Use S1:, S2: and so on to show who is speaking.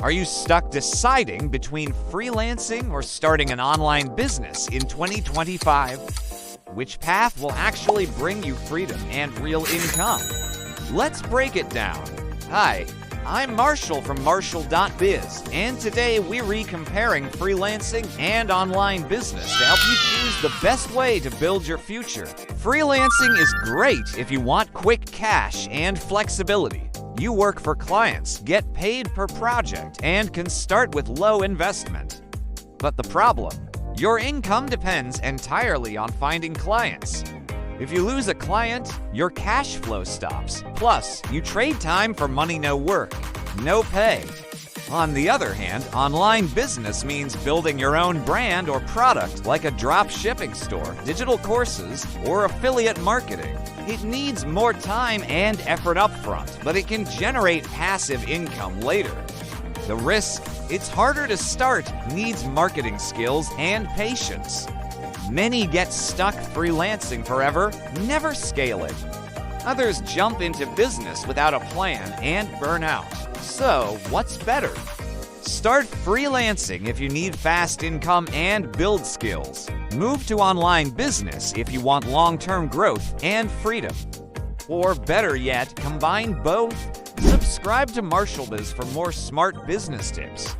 S1: Are you stuck deciding between freelancing or starting an online business in 2025? Which path will actually bring you freedom and real income? Let's break it down. Hi, I'm Marshall from MarshalBiz, and today we're comparing freelancing and online business to help you choose the best way to build your future. Freelancing is great if you want quick cash and flexibility. You work for clients, get paid per project, and can start with low investment. But the problem? Your income depends entirely on finding clients. If you lose a client, your cash flow stops. Plus, you trade time for money, no work, no pay. On the other hand, online business means building your own brand or product like a drop shipping store, digital courses, or affiliate marketing. It needs more time and effort upfront, but it can generate passive income later. The risk? It's harder to start, needs marketing skills and patience. Many get stuck freelancing forever, never scale it. Others jump into business without a plan and burn out. So, what's better? Start freelancing if you need fast income and build skills. Move to online business if you want long-term growth and freedom. Or better yet, combine both. Subscribe to MarshalBiz for more smart business tips.